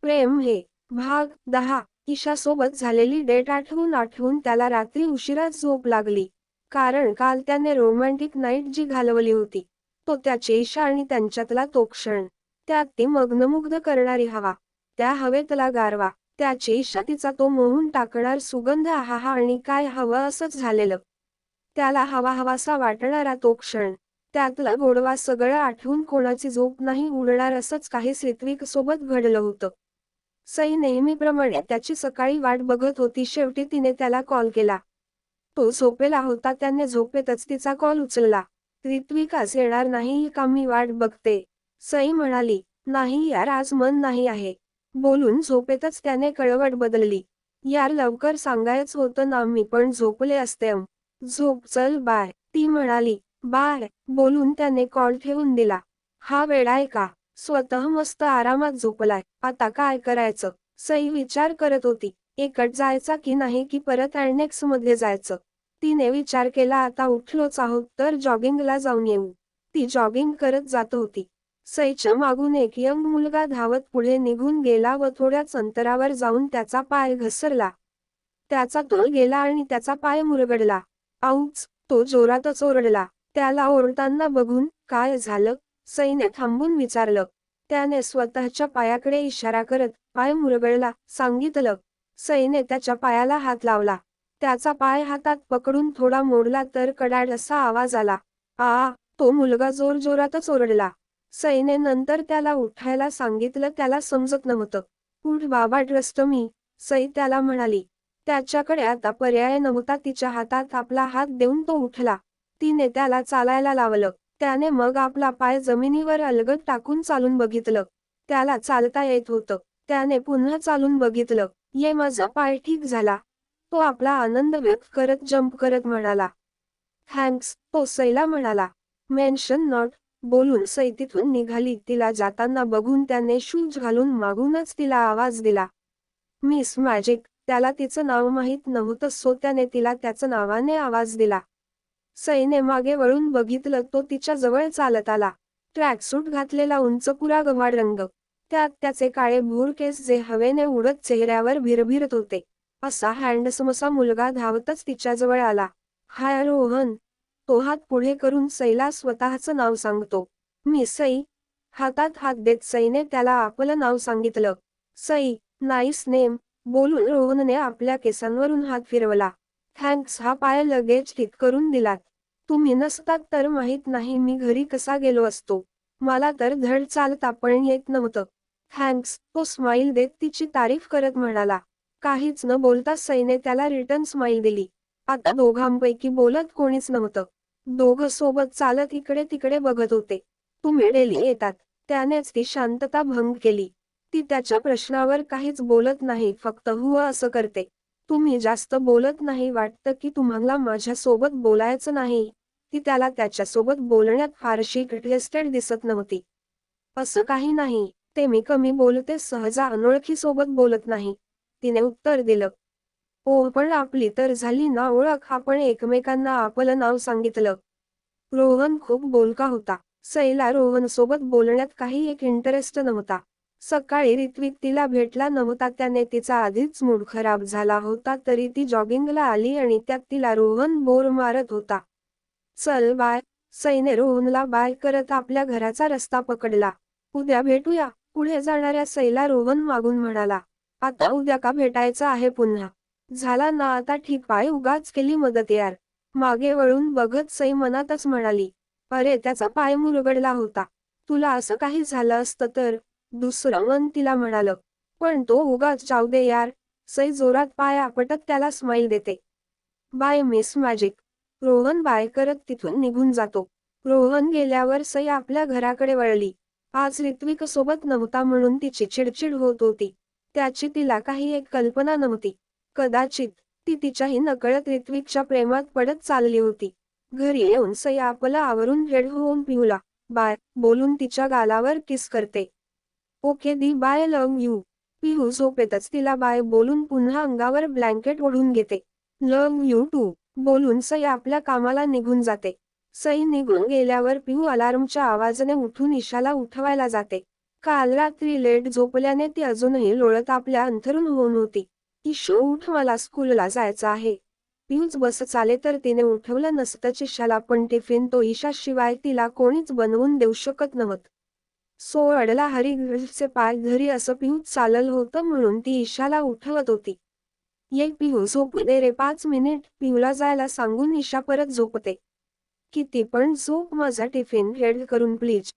प्रेम हे भाग 10. ईशासोबत झालेली डेट आठवून त्याला रात्री उशिराच झोप लागली. कारण काल त्याने रोमॅन्टिक नाईट जी घालवली होती, तो त्याची ईशा आणि त्यांच्यातला तो क्षण, त्यात ती मग्नमुग्ध करणारी हवा, त्या हवेतला गारवा, त्याची ईशा तिचा तो मोहून टाकणार सुगंध, आहाहा आणि काय हवं असंच झालेलं. त्याला हवा हवासा वाटणारा तो क्षण, त्यातला गोडवा सगळं आठवून कोणाची झोप नाही उडणार असंच काही ऋत्विक सोबत घडलं होतं. सई नेहमीप्रमाणे त्याची सकाळी वाट बघत होती. शेवटी तिने त्याला कॉल केला. तो झोपेला होता. त्याने झोपेतच तिचा कॉल उचलला. ऋत्विक आज येणार नाही का? मी वाट बघते. सई म्हणाली. नाही यार, आज मन नाही आहे. बोलून झोपेतच त्याने कळवट बदलली. यार लवकर सांगायचं होतं ना, मी पण झोपले असते. झोप चल बाय, ती म्हणाली. बाय बोलून त्याने कॉल ठेवून दिला. हा वेडाय का? स्वतः मस्त आरामात झोपलाय, आता काय करायचं? सई विचार करत होती. एकट जायचा की नाही की परत अँनेक्स मध्ये जायचं. तिने विचार केला, आता उठलोच आहोत तर जॉगिंगला जाऊन येऊ. ती जॉगिंग करत जात होती. सईच्या मागून एक यंग मुलगा धावत पुढे निघून गेला व थोड्याच अंतरावर जाऊन त्याचा पाय घसरला. त्याचा तोल गेला आणि त्याचा पाय मुरगळला. आऊच, तो जोरातच ओरडला. त्याला ओरडताना बघून, काय झालं? सईने थांबून विचारलं. त्याने स्वतःच्या पायाकडे इशारा करत, पाय मुरगळला, सांगितलं. सईने त्याच्या पायाला हात लावला. त्याचा पाय हातात पकडून थोडा मोडला तर कडाड असा आवाज आला. आ, तो मुलगा जोरजोरातच ओरडला. सईने नंतर त्याला उठायला सांगितलं. त्याला समजत नव्हतं. उठ बाबा, ट्रस्ट मी, सई त्याला म्हणाली. त्याच्याकडे आता पर्याय नव्हता. तिच्या हातात आपला हात देऊन तो उठला. तिने त्याला चालायला लावलं. त्याने मग आपला पाय जमिनीवर अलगद टाकून चालून बघितलं. त्याला चालता येत होतं. त्याने पुन्हा चालून बघितलं. ये माझा पाय ठीक झाला. तो आपला आनंद व्यक्त करत जंप करत म्हणाला. थँक्स, तो सईला म्हणाला. मेन्शन नॉट, बोलून सई तिथून निघाली. तिला जाताना बघून त्याने शूज घालून मागूनच तिला आवाज दिला. Miss magic. त्याला तिचं नाव माहीत नव्हतं, सो त्याने तिला त्याचं नावाने आवाज दिला. सईने मागे वळून बघितलं. तो तिच्या जवळ चालत आला. ट्रॅकसूट घातलेला, उंच पुरा गव्हाळ रंग, त्यात त्याचे काळे भूर केस जे हवेने उडत चेहऱ्यावर भिरभिरत होते. असा हँडसमसा मुलगा धावतच तिच्याजवळ आला. हाय रोहन. तो हात पुढे करून सईला स्वतःचं नाव सांगतो. मी सई. हातात हात देत सईने त्याला आपलं नाव सांगितलं. सई, नाईस नेम, बोलून रोहनने आपल्या केसांवरून हात फिरवला. थँक्स, हा पाय लगेच ठीक करून दिलात. तुम्ही नसतात तर माहित नाही मी घरी कसा गेलो असतो. मला तर धड चालता पण येत नव्हतं. थँक्स, तो स्माईल देत तिची तारीफ करत म्हणाला. काहीच न बोलता सईने त्याला रिटर्न स्माईल दिली. आता दोघांपैकी बोलत कोणीच नव्हतं. दोघं सोबत चालत इकडे तिकडे बघत होते. तुम्ही डेली येतात. त्यानेच ती शांतता भंग केली. ती त्याच्या प्रश्नावर काहीच बोलत नाही, फक्त हुआ असं करते. तुम्ही जास्त बोलत नाही, वाटतं की तुम्हाला माझ्यासोबत बोलायचं नाही. ती त्याला त्याच्यासोबत बोलण्यात फारशी इंटरेस्टेड दिसत नव्हती. असं काही नाही, ते मी कमी बोलते, सहजा अनोळखी सोबत बोलत नाही, तिने उत्तर दिलं. ओ पण आपली तर झाली ना ओळख, आपण एकमेकांना आपलं नाव सांगितलं. रोहन खूप बोलका होता. सईला रोहनसोबत बोलण्यात काही एक इंटरेस्ट नव्हता. सकाळी ऋत्विक तिला भेटला नव्हता. त्याने तिचा आधीच मूड खराब झाला होता, तरी ती जॉगिंगला आली आणि त्यात तिला रोहन बोर मारत होता. चल बाय. सईने रोहनला बाय करत आपल्या घराचा रस्ता पकडला. उद्या भेटूया, पुढे जाणाऱ्या सईला रोहन मागून म्हणाला. आता उद्या का भेटायचं आहे पुन्हा? झाला ना आता ठीक, पाय उगाच केली मदत यार. मागे वळून बघत सई मनातच म्हणाली. अरे त्याचा पाय मुरगळला होता. तुला असं काही झालं असतं तर? दुसरं मन तिला म्हणालं. पण तो उगाच जाऊ दे यार. सई जोरात पाय आपटत त्याला स्माईल देते. Bye Miss Magic. Rohan bye करत तिथून निघून जातो. रोहन गेल्यावर सई आपल्या घराकडे वळली. आज ऋत्विक सोबत नव्हता म्हणून तिची चिडचिड होत होती. त्याची तिला काही एक कल्पना नव्हती. कदाचित ती तिच्याही नकळत ऋत्विकच्या प्रेमात पडत चालली होती. घरी येऊन सई आपलं आवरून रेड होऊन पिहूला बाय बोलून तिच्या गालावर किस करते. ओके दी बाय, लव्ह यू. पिहू झोपेतच तिला बाय बोलून पुन्हा अंगावर ब्लँकेट ओढून घेते. लव्ह यू टू, बोलून सई आपल्या कामाला निघून जाते. सई निघून गेल्यावर पिहू अलार्मच्या आवाजाने उठून ईशाला उठवायला जाते. काल रात्री लेट झोपल्याने ती अजूनही लोळत आपल्या अंथरून होऊन होती. ईशू उठ, मला स्कूलला जायचं आहे. पियूच बस चाले तर तिने उठवलं नसतं ईशाला, पण टिफिन तो ईशाशिवाय तिला कोणीच बनवून देऊ शकत नव्हतं. सो अडला हरिघरचे पाय घरी असं पियूच चाललं होतं, म्हणून ती ईशाला उठवत होती. ये पिहू, झोपू दे रे 5 मिनिट. पियूला जायला सांगून ईशा परत झोपते. किती पण झोप, माझा टिफिन रेडी करून प्लीज.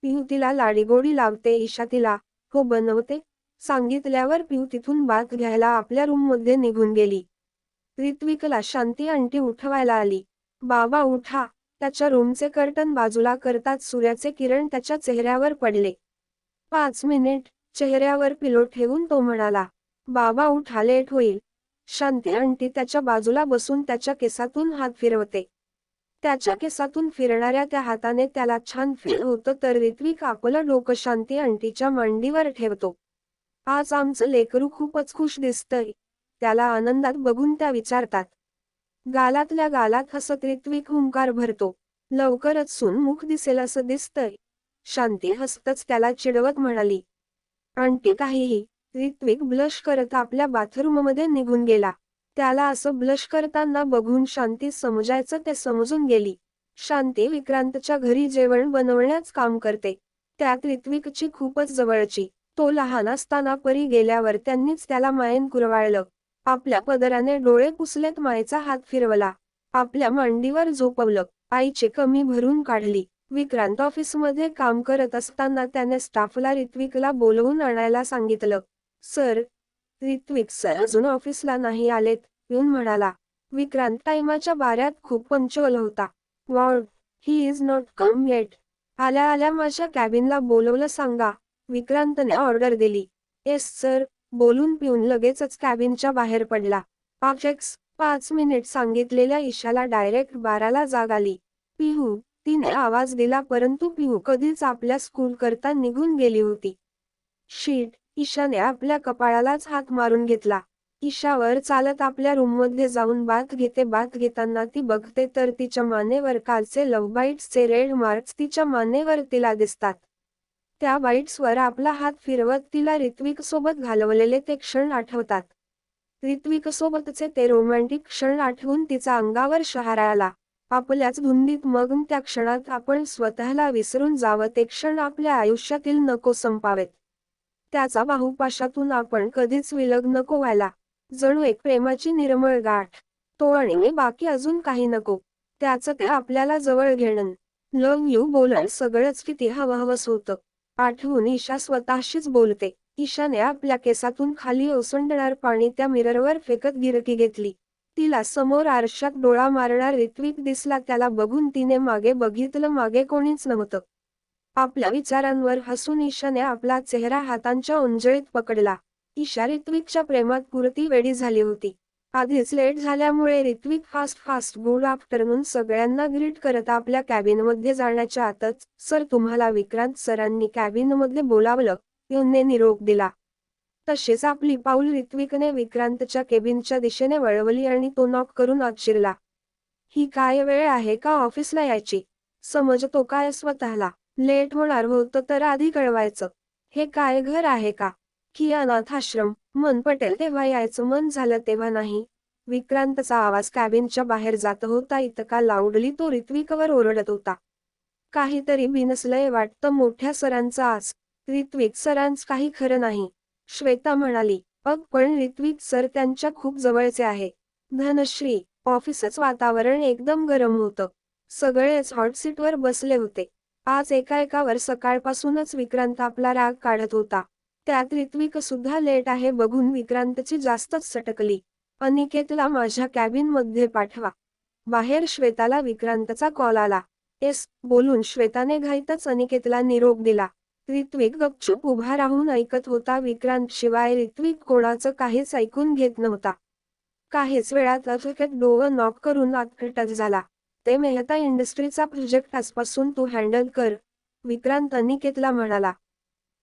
पिहू तिला लाडीगोडी लावते. ईशा तिला हो बनवते सांगितल्यावर पिहू तिथून बाथ घ्यायला आपल्या रूममध्ये निघून गेली. ऋत्विकला शांती आंटी उठवायला आली. बाबा उठा. त्याच्या रूमचे कर्टन बाजूला करताच सूर्याचे किरण त्याच्या चेहऱ्यावर पडले. 5 मिनिट. चेहऱ्यावर पिलो ठेवून तो म्हणाला. बाबा उठा, लेट होईल. शांती आंटी त्याच्या बाजूला बसून त्याच्या केसातून हात फिरवते. त्याच्या केसातून फिरणाऱ्या त्या हाताने त्याला छान फील होतं, तर ऋत्विक आपलं डोकं शांती आंटीच्या मांडीवर ठेवतो. आज आमचं लेकरू खूपच खुश दिसतंय. त्याला आनंदात बघून त्या विचारतात. गालातल्या गालात हसत ऋत्विक हुंकार भरतो. लवकरच सुनमुख दिसेल असं दिसतंय. शांती हसतच त्याला चिडवत म्हणाली. आंटी काहीही. ऋत्विक ब्लश करत आपल्या बाथरूममध्ये निघून गेला. त्याला असं ब्लश करताना बघून शांती समजायचं ते समजून गेली. शांती विक्रांतच्या घरी जेवण बनवण्याचं काम करते. त्यात ऋत्विकची खूपच जवळची. तो लहान असताना परी गेल्यावर त्यांनीच त्याला मायेन कुरवाळलं. आपल्या पदराने डोळे पुसलेत, मायेचा हात फिरवला. आपल्या मांडीवर झोपवलं. आईची कमी भरून काढली. विक्रांत ऑफिसमध्ये काम करत असताना त्याने स्टाफला ऋत्विकला बोलवून आणायला सांगितलं. सर. ऋत्विक सर अजून ऑफिसला नाही आलेत, येऊन म्हणाला. विक्रांत टाइमाच्या बाऱ्यात खूप पंक्च्युअल होता. Ward. He is not come yet. आल्या आल्या माझ्या कॅबिनला बोलवलं सांगा. विक्रांतने ऑर्डर दिली. Yes sir. बोलून पिऊन लगेचच कॅबिनच्या बाहेर पडला. ऑब्जेक्ट्स. 5 मिनिट सांगितलेल्या ईशाला डायरेक्ट 12ला जाग आली. पिहू. तिने आवाज दिला, परंतु पिहू कधीच आपल्या स्कूल करता निघून गेली होती. शीट. ईशाने आपल्या कपाळालाच हात मारून घेतला. ईशावर चालत आपल्या रूममध्ये जाऊन बाथ घेते. बाथ घेताना ती बघते तर तिच्या मानेवर कालचे लव्ह बाईट्सचे रेड मार्क्स तिच्या मानेवर तिला दिसतात. त्या बाईट्सवर आपला हात फिरवत तिला ऋत्विक सोबत घालवलेले ते क्षण आठवतात. ऋत्विक सोबतचे ते रोमॅन्टिक क्षण आठवून तिचा अंगावर शहारा आला. आपल्याच धुंदीत मग्न त्या क्षणात आपण स्वतःला विसरून जावं, ते क्षण आपल्या आयुष्यातील नको संपावेत. त्याचा बाहुपाशातून आपण कधीच विलग नको व्हायला. जणू एक प्रेमाची निर्मळ गाठ. तो आणि बाकी अजून काही नको. त्याचं ते आपल्याला जवळ घेणं. लव्ह यू बोलायला सगळंच किती हवहवस होतं. आठवून ईशा स्वतःशीच बोलते. ईशाने आपल्या केसातून खाली ओसंडणार पाणी त्या मिररवर फेकत गिरकी घेतली. तिला समोर आरशात डोळा मारणार ऋत्विक दिसला. त्याला बघून तिने मागे बघितलं. मागे कोणीच नव्हतं. आपल्या विचारांवर हसून ईशाने आपला चेहरा हातांच्या उंजळीत पकडला. ईशा ऋत्विकच्या प्रेमात पुरती वेडी झाली होती. आधीच लेट झाल्यामुळे ऋत्विक फास्ट गुड आफ्टरनून सगळ्यांना ग्रीट करत आपल्या कॅबिनमध्ये जाण्याच्या आतच, सर तुम्हाला विक्रांत सरांनी कॅबिनमध्ये बोलावलं, पिऊनने निरोप दिला. तसेच आपली पाऊल ऋत्विकने विक्रांतच्या केबिनच्या दिशेने वळवली आणि तो नॉक करून आत शिरला. ही काय वेळ आहे का ऑफिसला यायची? समजतो काय स्वतःला? लेट होणार होतं तर आधी कळवायचं. हे काय घर आहे का की अनाथ आश्रम? मन पटेल तेव्हा यायचं, मन झालं तेव्हा नाही. विक्रांतचा आवाज कॅबिनच्या बाहेर जात होता. इतका लाऊडली तो ऋत्विकवर ओरडत होता. काहीतरी बिनसलंय वाटतं मोठ्या सरांचं आज. ऋत्विक सरांच काही खरं नाही. श्वेता म्हणाली. पण ऋत्विक सर त्यांच्या खूप जवळचे आहे. धनश्री. ऑफिसच वातावरण एकदम गरम होतं. सगळेच हॉट सीटवर बसले होते. आज एकावर सकाळपासूनच विक्रांत आपला राग काढत होता. त्यात ऋत्विक सुद्धा लेट आहे बघून विक्रांतची जास्तच सटकली. अनिकेतला माझ्या कॅबिनमध्ये पाठवा. बाहेर श्वेताला विक्रांतचा कॉल आला. येस. बोलून श्वेताने घाईतच अनिकेतला निरोप दिला. ऋत्विक गपचूप उभा राहून ऐकत होता. विक्रांत शिवाय ऋत्विक कोणाचं काहीच ऐकून घेत नव्हता. काहीच वेळात अनिकेत डोअर नॉक करून आत टच झाला. ते मेहता इंडस्ट्रीचा प्रोजेक्ट आजपासून तू हँडल कर, विक्रांत अनिकेतला म्हणाला.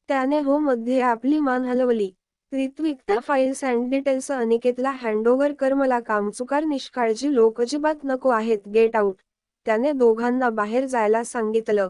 त्याने हो मध्ये आपली मान हलवली. ऋत्विक त्या फाईल्स अँड डिटेल्स अनिकेतला हँडओव्हर कर, मला कामचुकार निष्काळजी लोक अजिबात नको आहेत. Get out. त्याने दोघांना बाहेर जायला सांगितलं.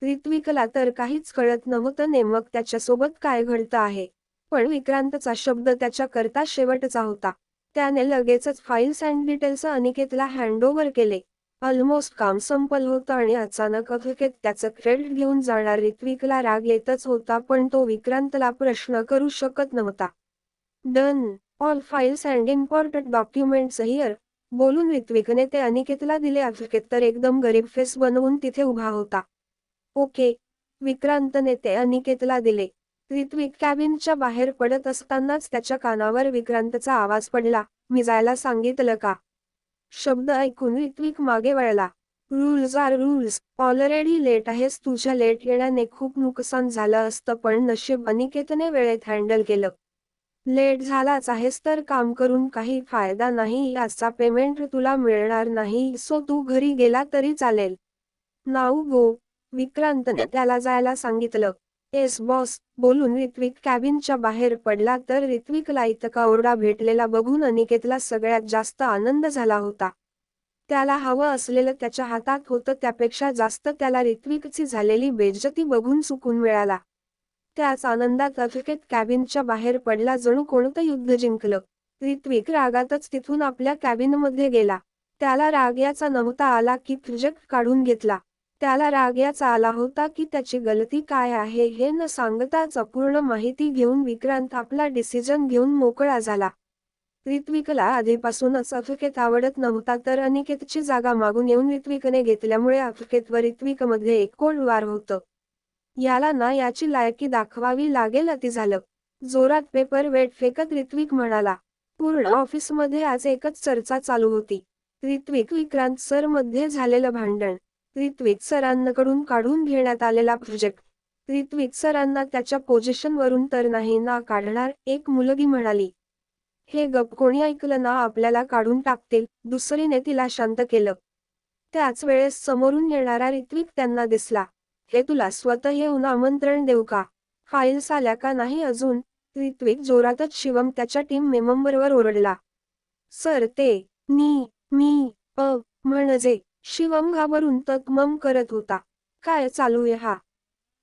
ऋत्विकला तर काहीच कळत नव्हतं नेमकं त्याच्यासोबत काय घडतं आहे. पण विक्रांतचा शब्द त्याच्याकरता शेवटचा होता. त्याने लगेचच फाईल्स अँड डिटेल्स अनिकेतला हँडओव्हर केले. ऑलमोस्ट काम संपलं होतं आणि अचानक अनिकेत त्याचं क्रेडिट घेऊन जाणार. ऋत्विकला राग येतच होता पण तो विक्रांतला प्रश्न करू शकत नव्हता. Done. All files and important documents here. बोलून ऋत्विकने ते अनिकेतला दिले. अनिकेत तर एकदम गरीब फेस बनवून तिथे उभा होता. ओके. विक्रांतने ते अनिकेतला दिले. ऋत्विक कॅबिनच्या बाहेर पडत असतानाच त्याच्या कानावर विक्रांतचा आवाज पडला, मी जायला सांगितलं का? शब्द ऐकून ऋत्विक मागे वळला. Rules are rules. Already late आहेस. तुझ्या लेट येण्याने खूप नुकसान झालं असतं पण नशीब अनिकेतने वेळेत हँडल केलं. लेट झालाच आहेस तर काम करून काही फायदा नाही. याचा पेमेंट तुला मिळणार नाही सो तू घरी गेला तरी चालेल. नाऊ गो. विक्रांतने त्याला जायला सांगितलं. Yes boss. बोलून ऋत्विक कॅबिनच्या बाहेर पडला तर ऋत्विकला इतका ओरडा भेटलेला बघून अनिकेतला सगळ्यात जास्त आनंद झाला होता. त्याला हवं असलेलं त्याच्या हातात होतं त्यापेक्षा जास्त त्याला ऋत्विकची झालेली बेइज्जती बघून सुकून मिळाला. त्याच आनंदात अनिकेत कॅबिनच्या बाहेर पडला जणू कोणतं युद्ध जिंकलं. ऋत्विक रागातच तिथून आपल्या कॅबिनमध्ये गेला. त्याला राग याचा नव्हता आला की प्रोजेक्ट काढून घेतला. त्याला राग याचा आला होता की त्याची गलती काय आहे हे न सांगताच अपूर्ण माहिती घेऊन विक्रांत आपला डिसिजन घेऊन मोकळा झाला. ऋत्विकला आधीपासूनच अनिकेत आवडत नव्हता तर अनिकेतची जागा मागून येऊन ऋत्विकने घेतल्यामुळे अनिकेत व ऋत्विकमध्ये एक कोल्ड वॉर होतं. याला ना याची लायकी दाखवावी लागेल. अति झालं. जोरात पेपर वेट फेकत ऋत्विक म्हणाला. पूर्ण ऑफिसमध्ये आज एकच चर्चा चालू होती. ऋत्विक विक्रांत सर मध्ये झालेलं भांडण. ऋत्विक सरांकडून काढून घेण्यात आलेला प्रोजेक्ट. ऋत्विक सरांना त्याच्या पोझिशनवरून तर नाही ना काढणार. एक मुलगी म्हणाली. हे गप कोणी ऐकलं ना आपल्याला काढून टाकतील. दुसरीने तिला शांत केलं. त्याच वेळेस समोरून येणारा ऋत्विक त्यांना दिसला. हे तुला स्वतः येऊन आमंत्रण देऊ का? फाईल्स आल्या का नाही अजून? ऋत्विक जोरातच शिवम त्याच्या टीम मेंबरवर ओरडला. सर ते मी म्हणजे शिवम घाबरून तकमम करत होता. काय चालू आहे हा?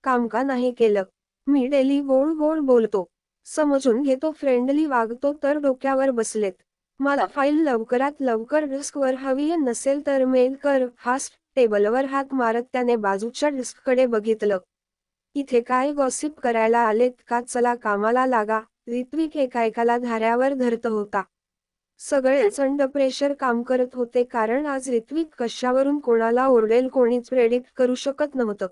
काम का नाही केलं? मी डेली गोड गोड बोलतो. समजून घेतो फ्रेंडली वागतो तर डोक्यावर बसलेत. मला फाईल लवकरात लवकर डिस्कवर हवी नसेल तर मेल कर. फास्ट. टेबलवर हात मारत त्याने बाजूच्या डिस्ककडे बघितलं. इथे काय गॉसिप करायला आलेत का? चला कामाला लागा. ऋत्विक एकाएकाला धाऱ्यावर धरत होता. सगळेच अंडर प्रेशर काम करत होते कारण आज ऋत्विक कशावरून कोणाला ओरडेल कोणीच प्रेडिक्ट करू शकत नव्हतं.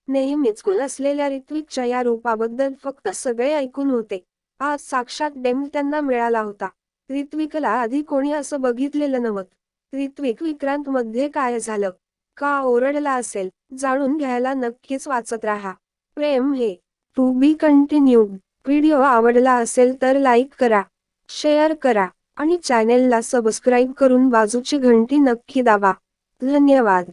नेहमीच कूल असलेल्या ऋत्विकच्या या रूपाबद्दल फक्त सगळे ऐकून होते. आज साक्षात डेम त्यांना मिळाला होता. ऋत्विकला आधी कोणी असं बघितलेलं नव्हतं. ऋत्विक विक्रांत मध्ये काय झालं? का ओरडला असेल? जाणून घ्यायला नक्कीच वाचत राहा. प्रेम हे टू बी कंटिन्यूड. व्हिडिओ आवडला असेल तर लाईक करा, शेअर करा आणि चॅनेलला सबस्क्राईब करून बाजूची घंटी नक्की दाबा. धन्यवाद.